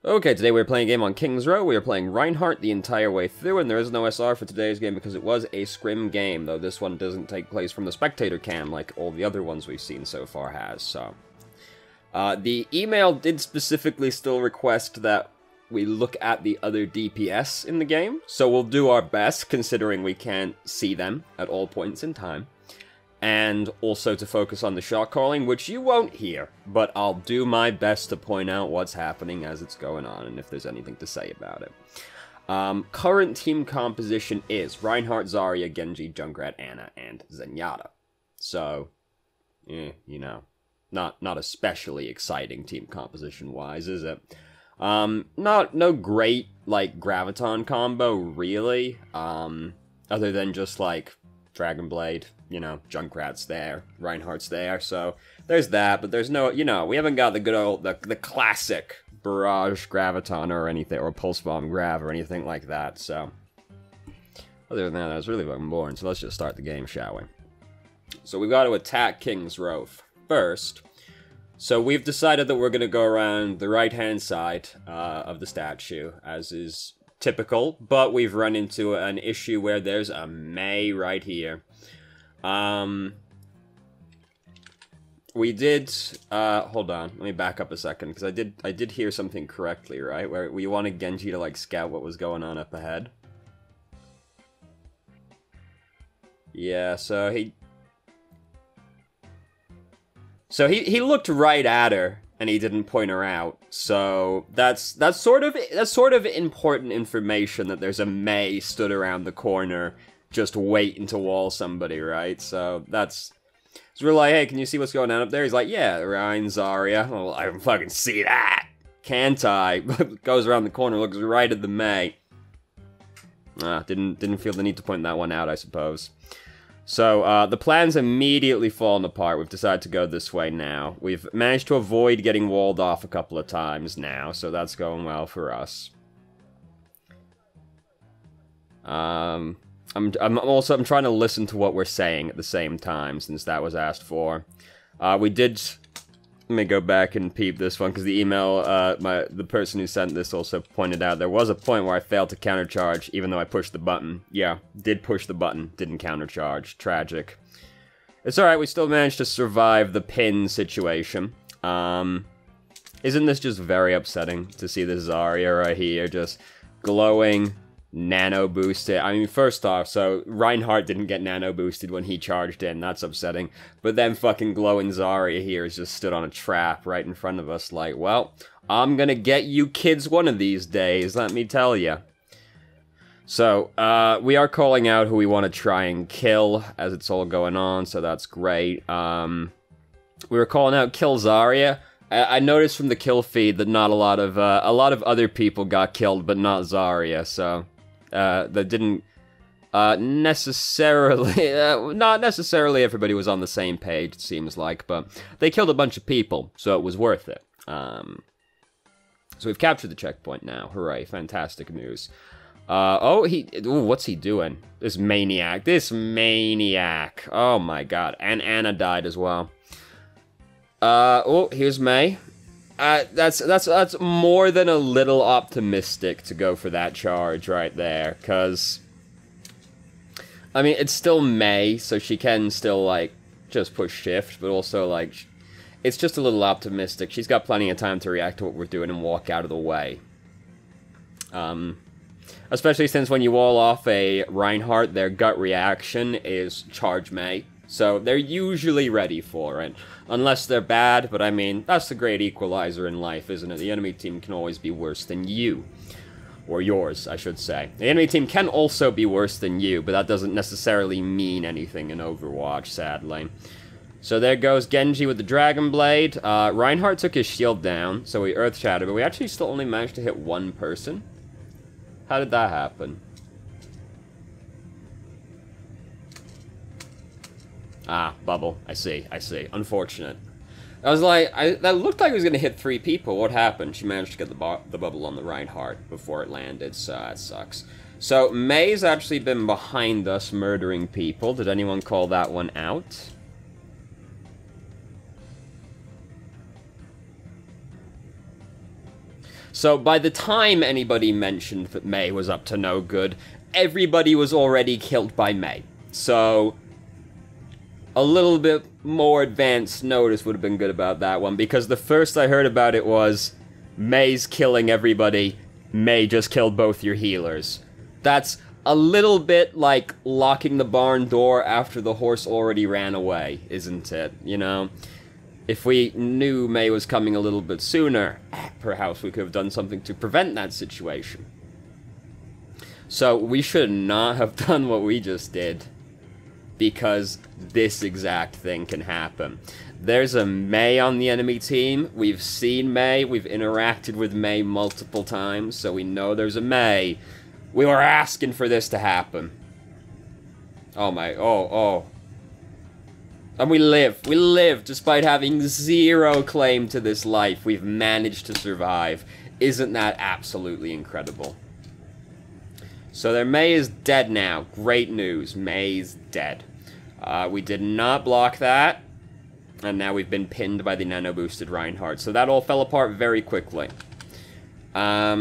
Okay, today we're playing a game on King's Row. We are playing Reinhardt the entire way through, and there is no SR for today's game because it was a Scrim game, though this one doesn't take place from the spectator cam like all the other ones we've seen so far has, so... the email did specifically still request that we look at the other DPS in the game, so we'll do our best, considering we can't see them at all points in time. And also to focus on the shot calling, which you won't hear, but I'll do my best to point out what's happening as it's going on, and if there's anything to say about it. Current team composition is Reinhardt, Zarya, Genji, Junkrat, Ana, and Zenyatta. So, you know, not especially exciting team composition-wise, is it? No great, like, Graviton combo, really, other than just, like, Dragon Blade, you know, Junkrat's there, Reinhardt's there, so there's that, but there's no, you know, we haven't got the good old, the classic Barrage Graviton or anything, or Pulse Bomb Grav or anything like that, so. Other than that, I was really fucking boring, so let's just start the game, shall we? So we've got to attack King's Row first. So we've decided that we're going to go around the right-hand side of the statue, as is typical, but we've run into an issue where there's a Mei right here. We did, hold on, let me back up a second, because I did hear something correctly, right? Where we wanted Genji to, like, scout what was going on up ahead. Yeah, so he looked right at her, and he didn't point her out. So that's sort of important information that there's a Mei stood around the corner just waiting to wall somebody, right? So we're like, hey, can you see what's going on up there? He's like, yeah, Ryan, Zarya. Well, I can fucking see that, can't I? Goes around the corner, looks right at the Mei. Didn't feel the need to point that one out, I suppose. So, the plan's immediately fallen apart. We've decided to go this way now. We've managed to avoid getting walled off a couple of times now, so that's going well for us. I'm trying to listen to what we're saying at the same time, since that was asked for. Let me go back and peep this one, because the email, the person who sent this also pointed out there was a point where I failed to countercharge, even though I pushed the button. Yeah, did push the button, didn't countercharge. Tragic. It's alright, we still managed to survive the pin situation. Isn't this just very upsetting to see this Zarya right here, just glowing, nano boosted? I mean, first off, so Reinhardt didn't get nano boosted when he charged in, that's upsetting. But then fucking glowing Zarya here has just stood on a trap right in front of us like, well, I'm gonna get you kids one of these days, let me tell ya. So, we are calling out who we want to try and kill as it's all going on, so that's great. We were calling out kill Zarya. I noticed from the kill feed that not a lot of other people got killed, but not Zarya, so... that didn't necessarily, not necessarily everybody was on the same page, it seems like, but they killed a bunch of people, so it was worth it. So we've captured the checkpoint now, hooray, fantastic news. What's he doing? This maniac, oh my god, and Ana died as well. Here's Mei. That's more than a little optimistic to go for that charge right there, because, I mean, it's still Mei, so she can still, like, just push shift, but also, like, it's just a little optimistic. She's got plenty of time to react to what we're doing and walk out of the way. Especially since when you wall off a Reinhardt, their gut reaction is charge Mei. So they're usually ready for it, unless they're bad, but I mean, that's the great equalizer in life, isn't it? The enemy team can always be worse than you. Or yours, I should say. The enemy team can also be worse than you, but that doesn't necessarily mean anything in Overwatch, sadly. So there goes Genji with the Dragon Blade. Reinhardt took his shield down, so we Earth Shattered, but we actually still only managed to hit one person. How did that happen? Ah, bubble. I see. Unfortunate. I was like, that looked like it was going to hit 3 people. What happened? She managed to get the bubble on the Reinhardt before it landed, so that sucks. So, Mei's actually been behind us murdering people. Did anyone call that one out? So by the time anybody mentioned that May was up to no good, everybody was already killed by May. So a little bit more advanced notice would have been good about that one, because the first I heard about it was, May's killing everybody, May just killed both your healers. That's a little bit like locking the barn door after the horse already ran away, isn't it? You know? If we knew May was coming a little bit sooner, perhaps we could have done something to prevent that situation. So we should not have done what we just did, because this exact thing can happen. There's a May on the enemy team. We've seen May. We've interacted with May multiple times, so we know there's a May. We were asking for this to happen. Oh my, oh. And we live, despite having zero claim to this life. We've managed to survive. Isn't that absolutely incredible? So their May is dead now. Great news, May's dead. We did not block that, and now we've been pinned by the nano-boosted Reinhardt. So that all fell apart very quickly. Yeah,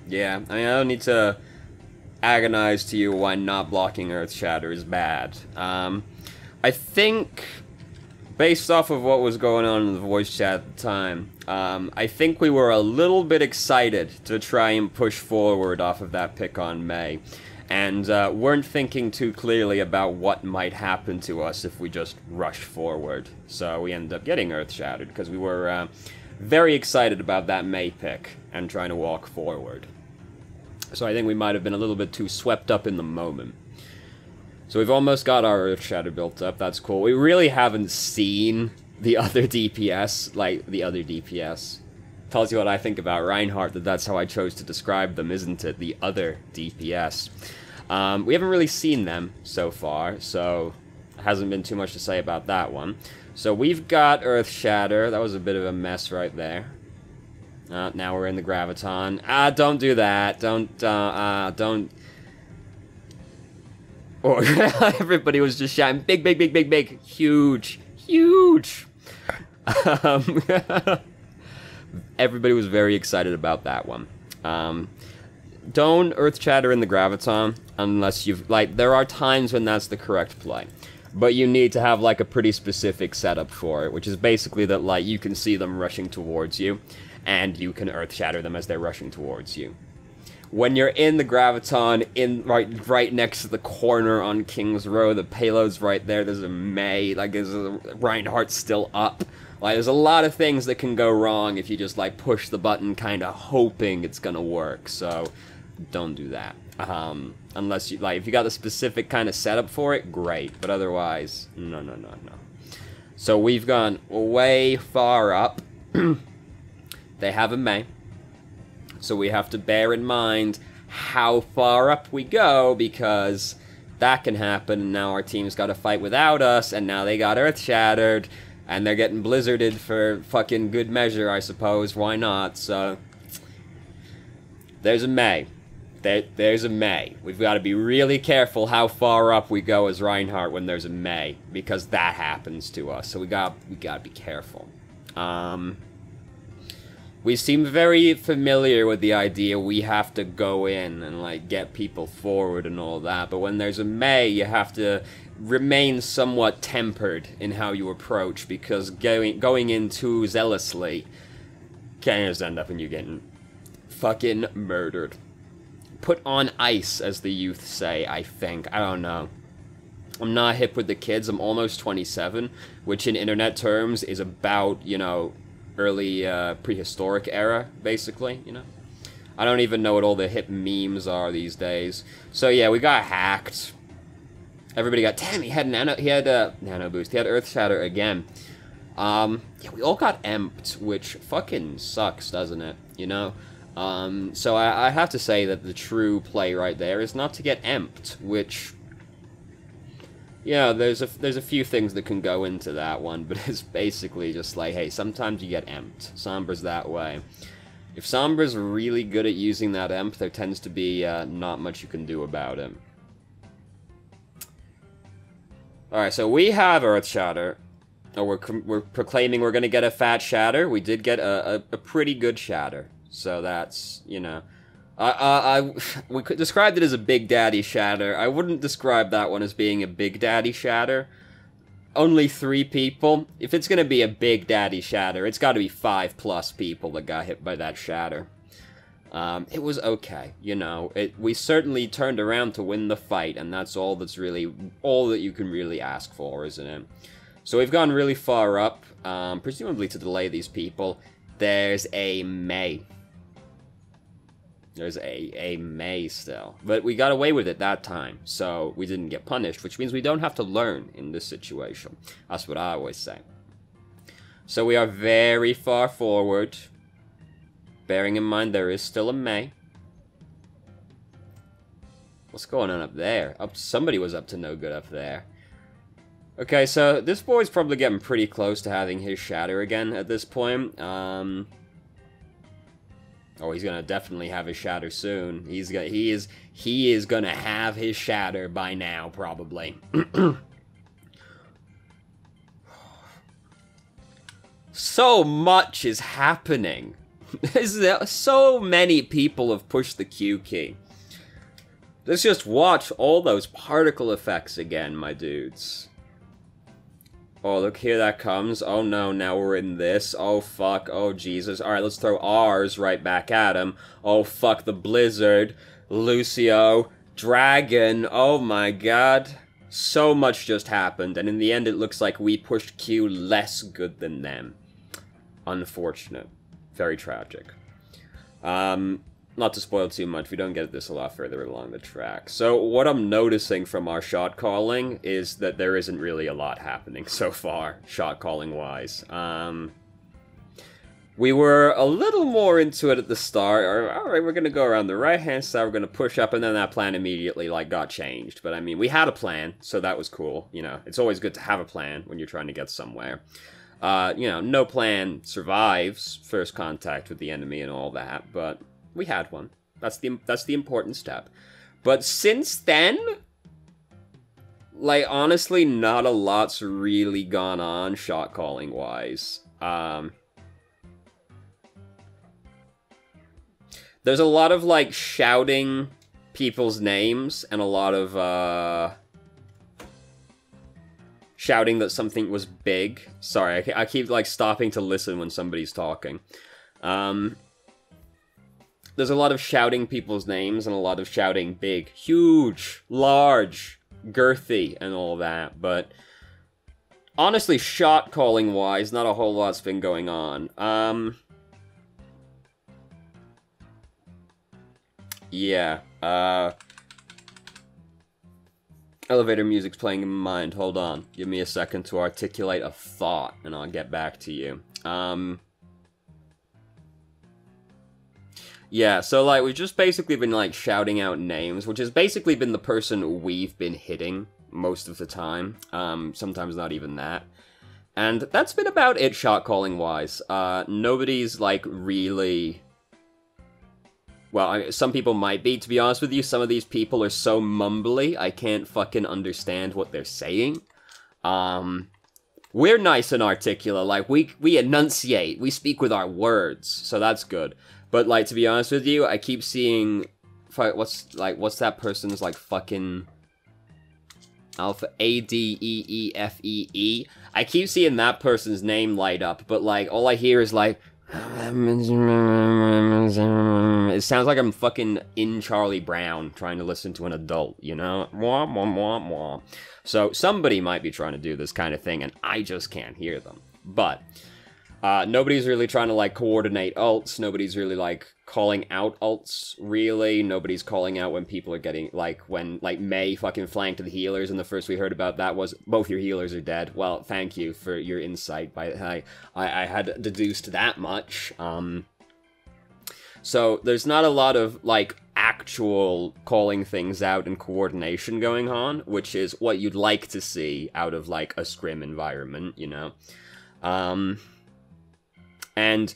I mean, I don't need to agonize to you why not blocking Earth Shatter is bad. I think, based off of what was going on in the voice chat at the time, I think we were a little bit excited to try and push forward off of that pick on May, and weren't thinking too clearly about what might happen to us if we just rushed forward. So we ended up getting Earth Shattered, because we were very excited about that May pick and trying to walk forward. So I think we might have been a little bit too swept up in the moment. So we've almost got our Earth Shatter built up, that's cool. We really haven't seen the other DPS, like, the other DPS. Tells you what I think about Reinhardt, that's how I chose to describe them, isn't it? The other DPS. We haven't really seen them so far, so hasn't been too much to say about that one. So we've got Earth Shatter, that was a bit of a mess right there. Now we're in the Graviton. Don't do that. Don't. Oh, everybody was just shouting, big, big, big, big, big, huge, huge. Everybody was very excited about that one. Don't Earth Shatter in the Graviton unless you've, like, there are times when that's the correct play. But you need to have, like, a pretty specific setup for it, which is basically that, like, you can see them rushing towards you, and you can Earth Shatter them as they're rushing towards you. When you're in the Graviton, right next to the corner on King's Row, the payload's right there, there's a May, like, there's a Reinhardt still up. Like, there's a lot of things that can go wrong if you just, like, push the button kinda hoping it's gonna work, so don't do that. Unless you, like, if you got a specific kind of setup for it, great, but otherwise, no. So we've gone way far up. They have a May. So we have to bear in mind how far up we go, because that can happen, and now our team's got to fight without us, and now they got Earth Shattered, and they're getting blizzarded for fucking good measure, I suppose. Why not? So there's a May. There's a May. We've got to be really careful how far up we go as Reinhardt when there's a May, because that happens to us. So we gotta be careful. We seem very familiar with the idea we have to go in and, like, get people forward and all that, but when there's a May, you have to remain somewhat tempered in how you approach, because going in too zealously can just end up in you getting fucking murdered. Put on ice, as the youth say, I think. I don't know. I'm not hip with the kids. I'm almost 27, which in internet terms is about, you know, early prehistoric era, basically, you know? I don't even know what all the hip memes are these days. So yeah, we got hacked. Everybody got, damn, he had nano boost. He had Earth Shatter again. Yeah, we all got emped, which fucking sucks, doesn't it? You know? So I have to say that the true play right there is not to get emped, which, yeah, there's a few things that can go into that one, but it's basically just like, hey, sometimes you get emped. Sombra's that way. If Sombra's really good at using that emp, there tends to be not much you can do about it. Alright, so we have Earth Shatter. Oh, we're proclaiming we're gonna get a fat shatter. We did get a pretty good shatter. So that's, you know... we could describe it as a Big Daddy shatter. I wouldn't describe that one as being a Big Daddy shatter. Only 3 people. If it's gonna be a Big Daddy shatter, it's gotta be 5+ people that got hit by that shatter. It was okay, you know. We certainly turned around to win the fight, and that's all that you can really ask for, isn't it? So we've gone really far up, presumably to delay these people. There's a May. There's a May still. But we got away with it that time, so we didn't get punished, which means we don't have to learn in this situation. That's what I always say. So we are very far forward. Bearing in mind there is still a May. What's going on up there? Somebody was up to no good up there. Okay, so this boy's probably getting pretty close to having his shatter again at this point. Oh, he's gonna definitely have his shatter soon. He is gonna have his shatter by now, probably. So much is happening. So many people have pushed the Q key. Let's just watch all those particle effects again, my dudes. Oh, look, here that comes. Oh no, now we're in this. Oh fuck, oh Jesus. Alright, let's throw ours right back at him. Oh fuck, the Blizzard. Lucio. Dragon. Oh my god. So much just happened, and in the end it looks like we pushed Q less good than them. Unfortunate. Very tragic. Not to spoil too much, we don't get this a lot further along the track. So what I'm noticing from our shot calling is that there isn't really a lot happening so far, shot calling wise. We were a little more into it at the start. Alright, we're gonna go around the right hand side, we're gonna push up, and then that plan immediately, like, got changed. But I mean, we had a plan, so that was cool. You know, it's always good to have a plan when you're trying to get somewhere. You know, no plan survives first contact with the enemy and all that, but we had one. That's the important step. But since then, like, honestly, not a lot's really gone on shot calling wise. There's a lot of, like, shouting people's names and a lot of shouting that something was big. Sorry, I keep, like, stopping to listen when somebody's talking. There's a lot of shouting people's names and a lot of shouting big, huge, large, girthy, and all that, but honestly, shot calling wise, not a whole lot's been going on. Yeah, elevator music's playing in my mind. Hold on. Give me a second to articulate a thought, and I'll get back to you. Yeah, so, like, we've just basically been, like, shouting out names, which has basically been the person we've been hitting most of the time. Sometimes not even that. And that's been about it shot-calling-wise. Nobody's, like, really... Well, some people might be, to be honest with you. Some of these people are so mumbly, I can't fucking understand what they're saying. We're nice and articulate, like, we enunciate, we speak with our words, so that's good. But, like, to be honest with you, I keep seeing, what's that person's, like, fucking alpha, A-D-E-E-F-E-E? I keep seeing that person's name light up, but, like, all I hear is, like, it sounds like I'm fucking in Charlie Brown trying to listen to an adult, you know? Wah, wah, wah, wah. So, somebody might be trying to do this kind of thing, and I just can't hear them. But... nobody's really trying to, like, coordinate ults. Nobody's really, like, calling out ults, really. Nobody's calling out when people are getting, like, when, like, May fucking flanked the healers, and the first we heard about that was, both your healers are dead. Well, thank you for your insight. I had deduced that much. So, there's not a lot of, like, actual calling things out and coordination going on, which is what you'd like to see out of, like, a Scrim environment, you know? And,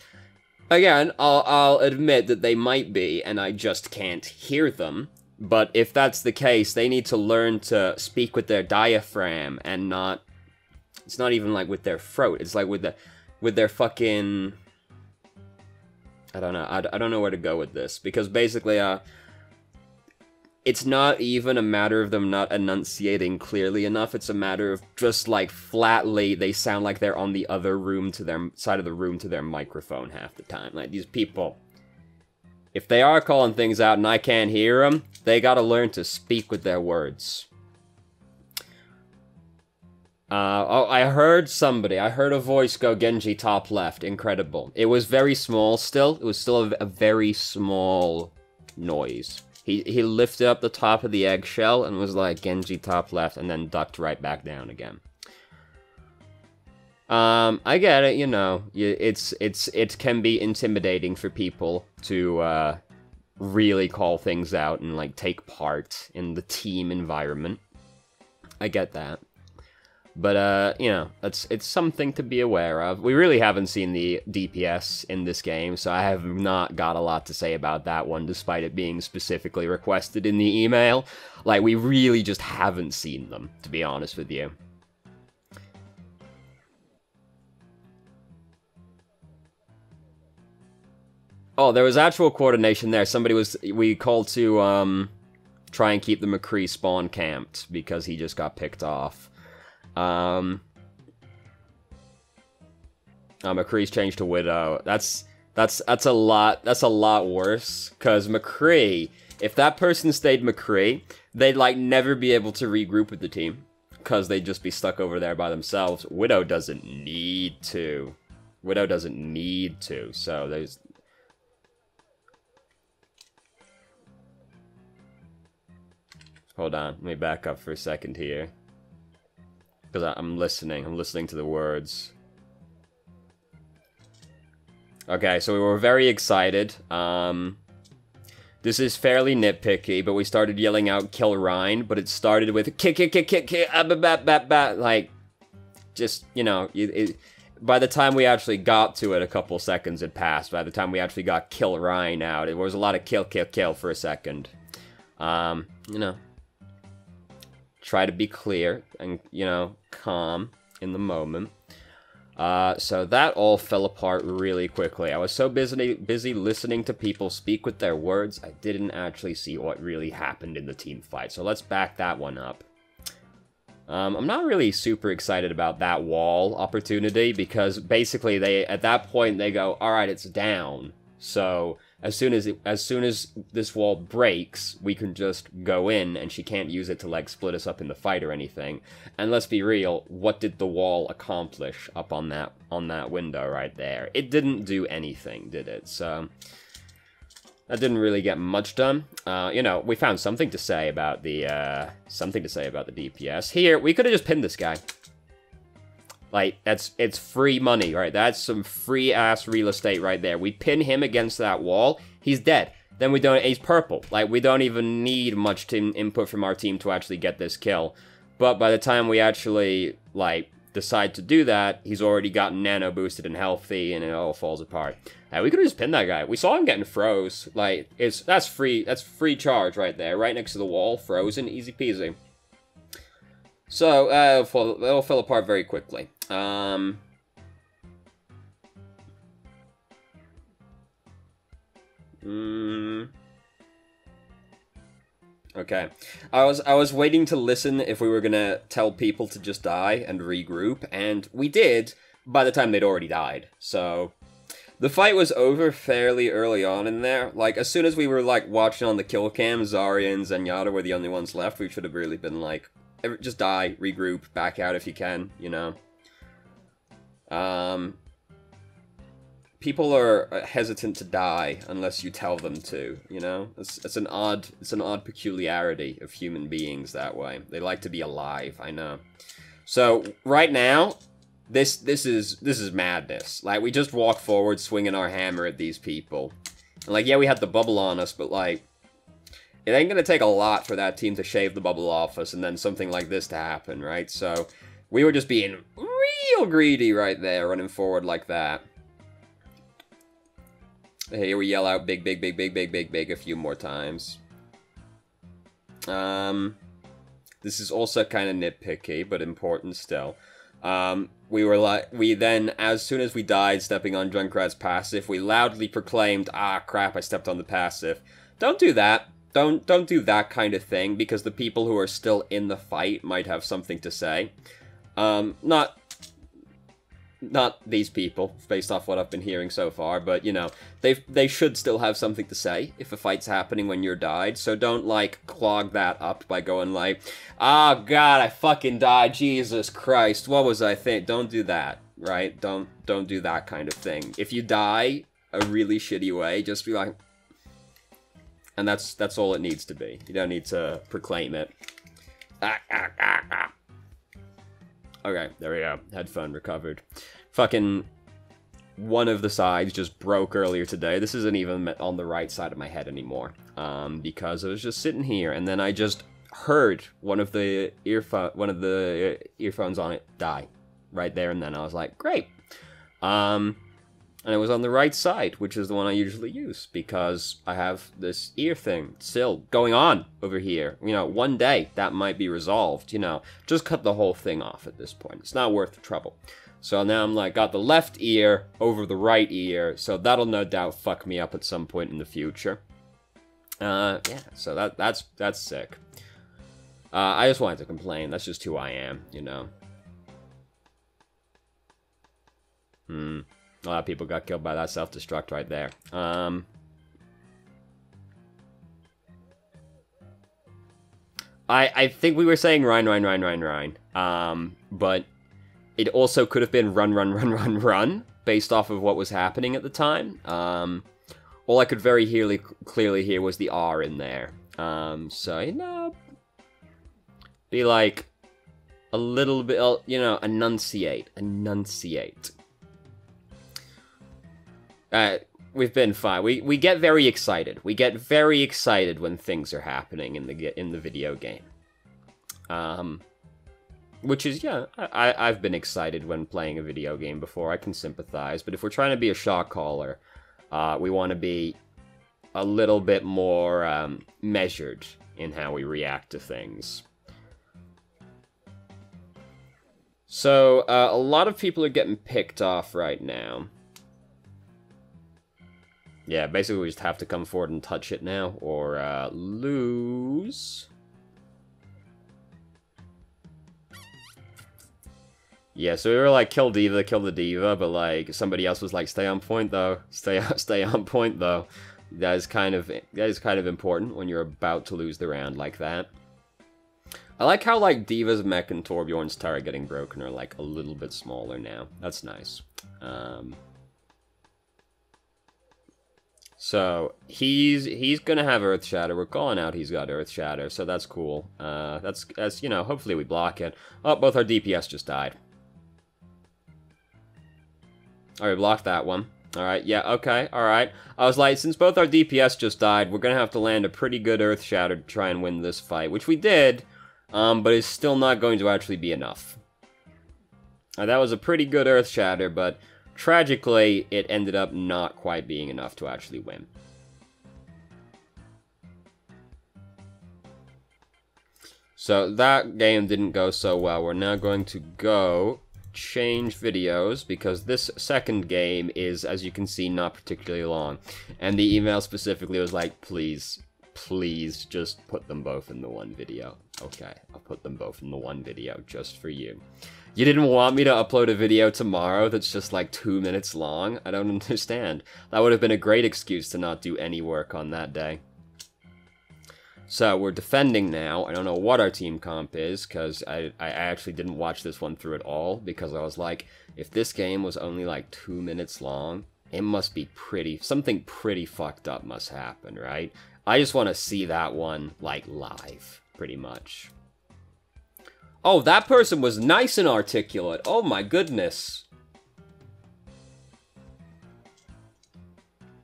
again, I'll admit that they might be, and I just can't hear them. But if that's the case, they need to learn to speak with their diaphragm and not It's not even like with their throat. It's like with their fucking... I don't know. I don't know where to go with this. Because basically, it's not even a matter of them not enunciating clearly enough. It's a matter of just, like, flatly, they sound like they're on the other room to their side of the room to their microphone half the time. Like, these people, if they are calling things out and I can't hear them, they gotta learn to speak with their words. Oh, I heard a voice go Genji top left. Incredible. It was very small still. It was still a very small noise. He lifted up the top of the eggshell and was like, Genji top left, and then ducked right back down again. I get it, you know. It can be intimidating for people to, really call things out and, like, take part in the team environment. I get that. But, you know, it's something to be aware of. We really haven't seen the DPS in this game, so I have not got a lot to say about that one, despite it being specifically requested in the email. Like, we really just haven't seen them, to be honest with you. Oh, there was actual coordination there. We called to, try and keep the McCree spawn camped, because he just got picked off. McCree's changed to Widow. That's a lot worse, because McCree, if that person stayed McCree, they'd, like, never be able to regroup with the team, because they'd just be stuck over there by themselves. Widow doesn't need to. So there's... Hold on, let me back up for a second here. Because I'm listening to the words. Okay, so we were very excited. This is fairly nitpicky, but we started yelling out kill Rein, but it started with kick, like, just, you know, by the time we actually got to it, a couple seconds had passed. By the time we actually got kill Rein out, it was a lot of kill for a second. You know. Try to be clear and, you know, calm in the moment. So that all fell apart really quickly. I was so busy listening to people speak with their words, I didn't actually see what really happened in the team fight. So let's back that one up. I'm not really super excited about that wall opportunity, because basically at that point they go, alright, it's down. So as soon as this wall breaks, we can just go in, and she can't use it to, like, split us up in the fight or anything. And let's be real, what did the wall accomplish up on that window right there? It didn't do anything, did it? So that didn't really get much done. You know, we found something to say about the DPS. Here, we could have just pinned this guy. Like, it's free money, right? That's some free-ass real estate right there. We pin him against that wall, he's dead. Then he's purple. Like, we don't even need much input from our team to actually get this kill. But by the time we actually, like, decide to do that, he's already gotten nano boosted and healthy, and it all falls apart. We could have just pinned that guy. We saw him getting froze. Like, that's free charge right there, right next to the wall, frozen, easy peasy. So, it all fell apart very quickly. Okay. I was waiting to listen if we were gonna tell people to just die and regroup, and we did by the time they'd already died. So the fight was over fairly early on in there. Like, as soon as we were, like, watching on the kill cam, Zarya and Zenyatta were the only ones left. We should have really been like, just die, regroup, back out if you can, you know. People are hesitant to die unless you tell them to, you know? It's an odd peculiarity of human beings that way. They like to be alive, I know. So, right now, this is madness. Like, we just walk forward swinging our hammer at these people. And, like, yeah, we had the bubble on us, but, like, it ain't gonna take a lot for that team to shave the bubble off us and then something like this to happen, right? So, we were just being real greedy right there, running forward like that. Here we yell out big, big, big, big, big, big, big a few more times. This is also kind of nitpicky, but important still. We then, as soon as we died stepping on Junkrat's passive, we loudly proclaimed, "Ah, crap, I stepped on the passive." Don't do that. Don't do that kind of thing, because the people who are still in the fight might have something to say. Not these people, based off what I've been hearing so far, but, you know, they should still have something to say if a fight's happening when you're died, so don't, like, clog that up by going like, "Ah, God, I fucking died, Jesus Christ, what was I think?" Don't do that, right? Don't do that kind of thing. If you die a really shitty way, just be like... And that's all it needs to be. You don't need to proclaim it. Okay, there we go. Headphone recovered. Fucking one of the sides just broke earlier today. This isn't even on the right side of my head anymore. Because I was just sitting here, and then I just heard one of the earphones on it die. Right there and then. I was like, great. And it was on the right side, which is the one I usually use, because I have this ear thing still going on over here. You know, one day that might be resolved, you know. Just cut the whole thing off at this point. It's not worth the trouble. So now I'm like, got the left ear over the right ear, so that'll no doubt fuck me up at some point in the future. Yeah, so that's sick. I just wanted to complain. That's just who I am, you know. A lot of people got killed by that self-destruct right there. I think we were saying Rhine. But it also could have been run, based off of what was happening at the time. All I could very clearly hear was the R in there. So, you know, be like, a little bit, you know, enunciate. We've been fine. We get very excited. We get very excited when things are happening in the video game. Which is, yeah, I've been excited when playing a video game before. I can sympathize. But if we're trying to be a shot caller, we want to be a little bit more measured in how we react to things. So, a lot of people are getting picked off right now. Yeah, basically we just have to come forward and touch it now, or lose. Yeah, so we were like, kill the diva, but like, somebody else was like, stay on point though, stay on point though. That is kind of important when you're about to lose the round like that. I like how like Diva's mech and Torbjorn's tower getting broken are like a little bit smaller now. That's nice. So, he's gonna have Earth Shatter. We're calling out he's got Earth Shatter, so that's cool. That's, you know, hopefully we block it. Oh, both our DPS just died. Alright, blocked that one. Alright, yeah, okay, alright. I was like, since both our DPS just died, we're gonna have to land a pretty good Earth Shatter to try and win this fight, which we did, but it's still not going to actually be enough. That was a pretty good Earth Shatter, but... tragically, it ended up not quite being enough to actually win. So that game didn't go so well. We're now going to go change videos, because this second game is, as you can see, not particularly long. And the email specifically was like, please just put them both in the one video. Okay, I'll put them both in the one video just for you. You didn't want me to upload a video tomorrow that's just like 2 minutes long? I don't understand. That would have been a great excuse to not do any work on that day. So, we're defending now. I don't know what our team comp is, because I actually didn't watch this one through at all, because I was like, if this game was only like 2 minutes long, it must be something pretty fucked up must happen, right? I just want to see that one, like, live, pretty much. Oh, that person was nice and articulate. Oh my goodness.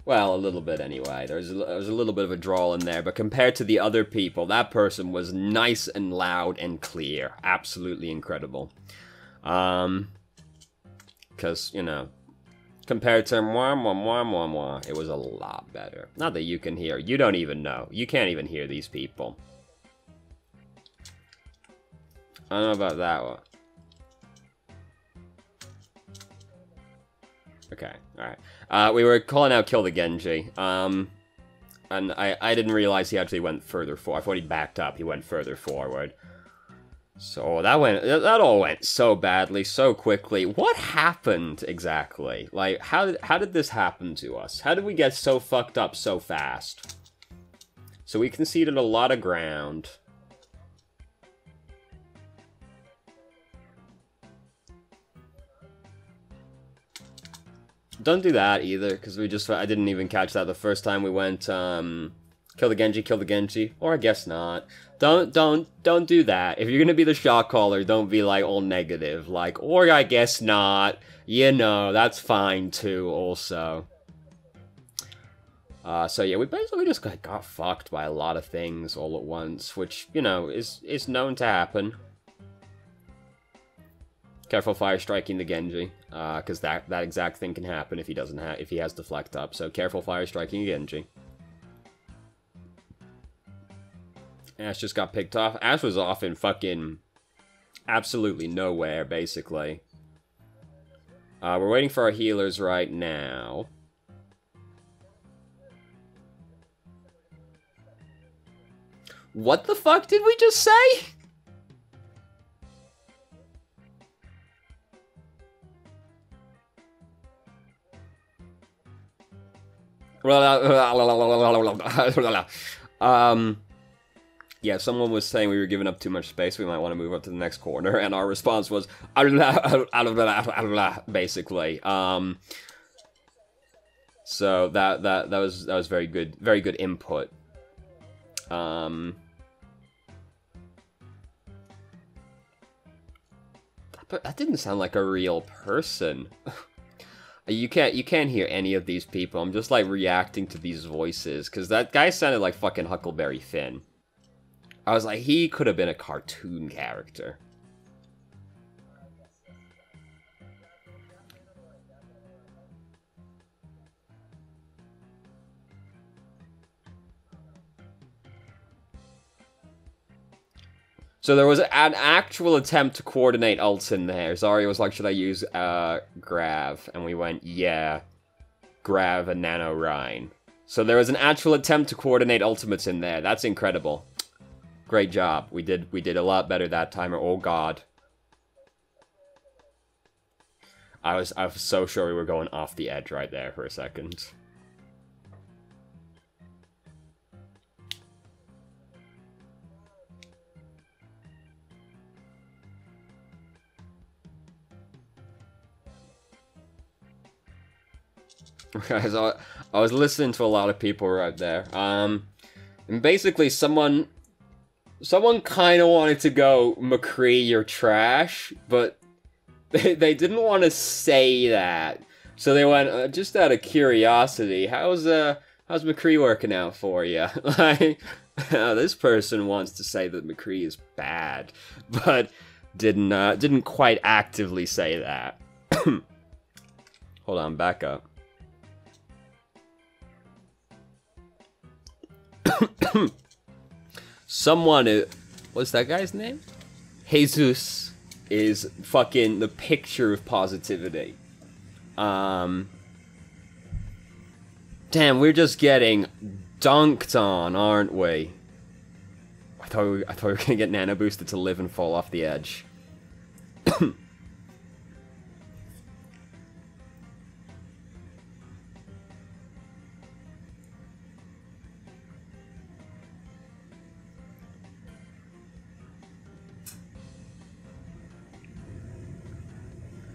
Well, a little bit anyway. There's a little bit of a drawl in there, but compared to the other people, that person was nice and loud and clear. Absolutely incredible. Because, you know, compared to mwah, mwah, mwah, mwah, mwah, it was a lot better. Not that you can hear. You don't even know. You can't even hear these people. I don't know about that one. Okay, alright. We were calling out Kill the Genji. And I didn't realize he actually went further forward. I thought he backed up. He went further forward. So that all went so badly, so quickly. What happened exactly? Like, how did this happen to us? How did we get so fucked up so fast? So we conceded a lot of ground. Don't do that either, because I didn't even catch that the first time we went, kill the Genji, or I guess not. Don't do that. If you're gonna be the shot caller, don't be, like, all negative, like, or I guess not, you know, that's fine, too, also. So yeah, we basically just got fucked by a lot of things all at once, which, you know, is known to happen. Careful fire striking the Genji, because that exact thing can happen if he has deflect up, so careful fire striking Genji. Ash just got picked off. Ash was off in fucking absolutely nowhere, basically. We're waiting for our healers right now. What the fuck did we just say? Yeah, someone was saying we were giving up too much space, we might want to move up to the next corner, and our response was basically. So that was very good input. But that didn't sound like a real person. You can't hear any of these people. I'm just like reacting to these voices, because that guy sounded like fucking Huckleberry Finn. I was like, he could have been a cartoon character. So there was an actual attempt to coordinate ults in there. Zarya was like, should I use Grav? And we went, yeah, Grav and Nano Rein. So there was an actual attempt to coordinate ultimates in there. That's incredible. Great job. We did a lot better that time. Oh god. I was so sure we were going off the edge right there for a second. Guys, I was listening to a lot of people right there. And basically someone kind of wanted to go, McCree, you're trash, but they didn't want to say that. So they went, just out of curiosity, how's McCree working out for you? Like, this person wants to say that McCree is bad, but didn't quite actively say that. Hold on, back up. Someone, what's that guy's name? Jesus is fucking the picture of positivity. Damn, we're just getting dunked on, aren't we? I thought we were gonna get nano boosted to live and fall off the edge.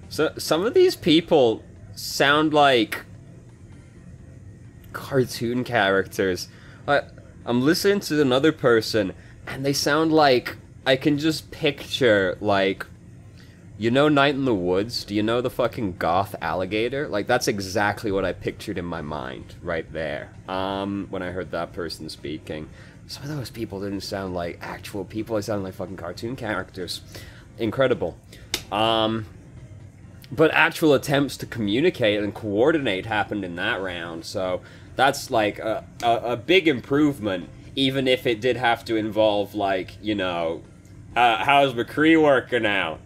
So, some of these people sound like cartoon characters. I'm listening to another person, and they sound like I can just picture, like, you know Night in the Woods? Do you know the fucking goth alligator? Like, that's exactly what I pictured in my mind, right there, when I heard that person speaking. Some of those people didn't sound like actual people, they sounded like fucking cartoon characters. Incredible. But actual attempts to communicate and coordinate happened in that round, so that's like a big improvement, even if it did have to involve, like, you know, how's McCree working out?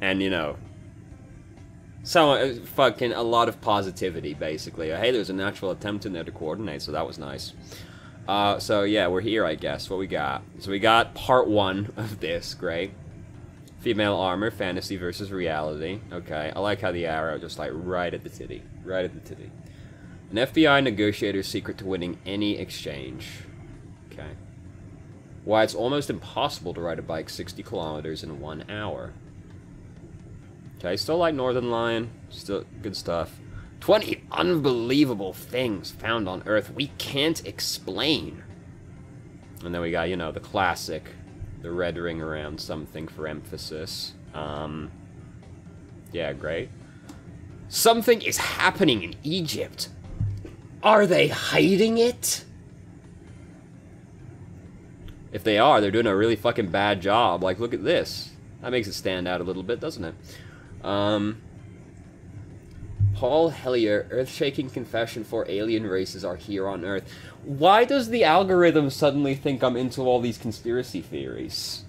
And, you know, So, fucking a lot of positivity, basically. Hey, there's a natural attempt in there to coordinate, so that was nice. So yeah, we're here, I guess. What we got? So we got part 1 of this, great. Female armor, fantasy versus reality. Okay, I like how the arrow just, like, right at the titty. Right at the titty. An FBI negotiator's secret to winning any exchange. Okay. Why it's almost impossible to ride a bike 60 kilometers in 1 hour. Okay, still like Northern Lion. Still good stuff. 20 unbelievable things found on Earth we can't explain. And then we got, you know, the classic, the red ring around something for emphasis. Yeah, great. Something is happening in Egypt. Are they hiding it? If they are, they're doing a really fucking bad job. Like, look at this. That makes it stand out a little bit, doesn't it? Paul Hellier, earth-shaking confession for alien races are here on Earth. Why does the algorithm suddenly think I'm into all these conspiracy theories?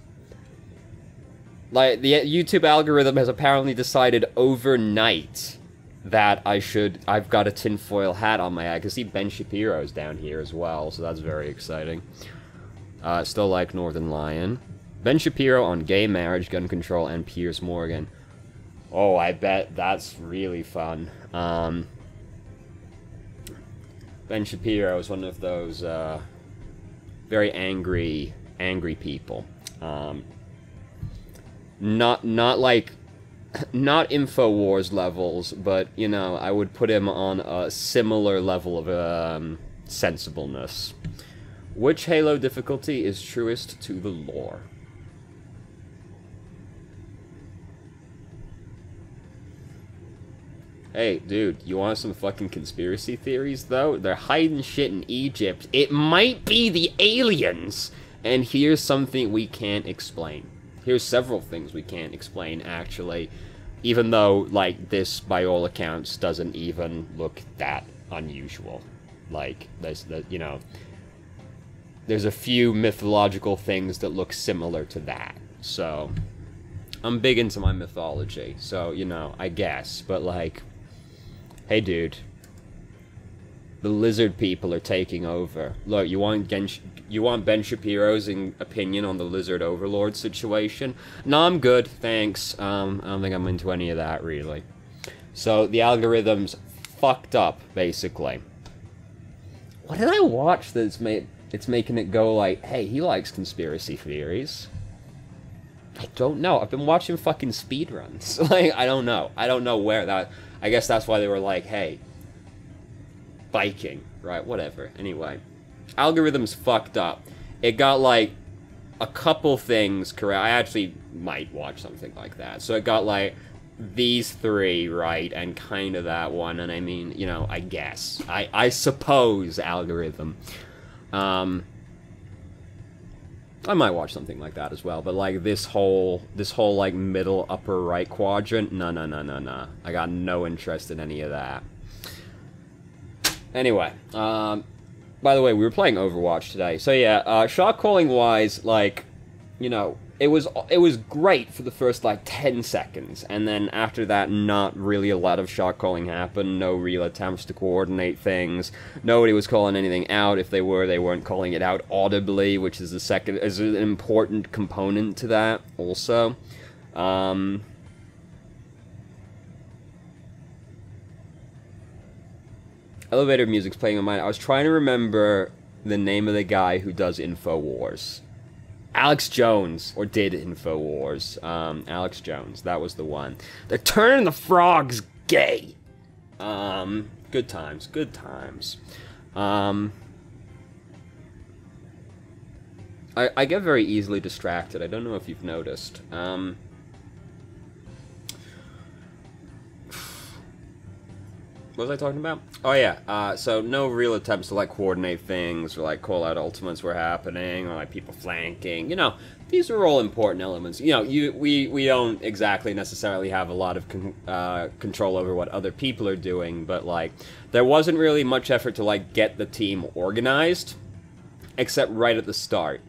Like, the YouTube algorithm has apparently decided overnight that I've got a tinfoil hat on my head. I can see Ben Shapiro's down here as well, so that's very exciting. Still like Northern Lion. Ben Shapiro on gay marriage, gun control, and Piers Morgan. Oh, I bet that's really fun. Ben Shapiro is one of those very angry people. Not InfoWars levels, but, you know, I would put him on a similar level of sensibleness. Which Halo difficulty is truest to the lore? Hey, dude, you want some fucking conspiracy theories, though? They're hiding shit in Egypt. It might be the aliens! And here's something we can't explain. Here's several things we can't explain, actually. Even though, like, this, by all accounts, doesn't even look that unusual. Like, you know, there's a few mythological things that look similar to that. So, I'm big into my mythology. So, you know, I guess. But, like, hey, dude. The lizard people are taking over. Look, you want Ben Shapiro's opinion on the lizard overlord situation? No, I'm good, thanks. I don't think I'm into any of that, really. So, the algorithm's fucked up, basically. What did I watch that's it's making it go like, hey, he likes conspiracy theories? I don't know. I've been watching fucking speedruns. Like, I don't know. I don't know where that... I guess that's why they were like, hey, biking, right? Whatever. Anyway, algorithm's fucked up. It got, like, a couple things correct. I actually might watch something like that. So it got, like, these 3 right, and kind of that one, and I mean, you know, I guess. I suppose, algorithm. I might watch something like that as well, but, like, this whole, like, middle upper right quadrant, no. I got no interest in any of that. Anyway, by the way, we were playing Overwatch today, so yeah, shot calling wise, like, you know, it was great for the first, like, 10 seconds, and then after that, not really a lot of shot calling happened, no real attempts to coordinate things, nobody was calling anything out. If they were, they weren't calling it out audibly, which is an important component to that, also. Elevator music's playing in my mind. I was trying to remember the name of the guy who does InfoWars. Alex Jones, or did InfoWars. Alex Jones, that was the one. They're turning the frogs gay. Good times, good times. I get very easily distracted. I don't know if you've noticed. What was I talking about? Oh yeah, so no real attempts to, like, coordinate things, or, like, call out ultimates were happening, or, like, people flanking, you know, these are all important elements. You know, we don't exactly necessarily have a lot of control over what other people are doing, but, like, there wasn't really much effort to, like, get the team organized, except right at the start.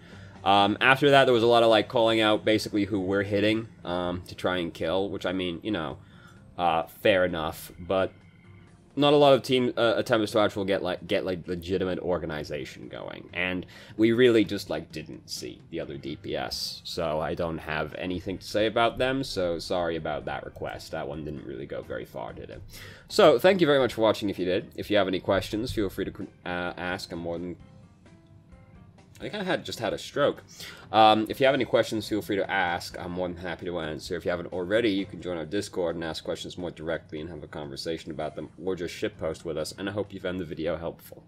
After that, there was a lot of, like, calling out basically who we're hitting, to try and kill, which, I mean, you know, fair enough, but not a lot of team attempts to actually get legitimate organization going, and we really just didn't see the other DPS, so I don't have anything to say about them. So sorry about that request. That one didn't really go very far, did it? So thank you very much for watching. If you did, if you have any questions, feel free to ask. I'm more than I think I just had a stroke. If you have any questions, feel free to ask. I'm more than happy to answer. If you haven't already, you can join our Discord and ask questions more directly and have a conversation about them, or just shitpost with us, and I hope you found the video helpful.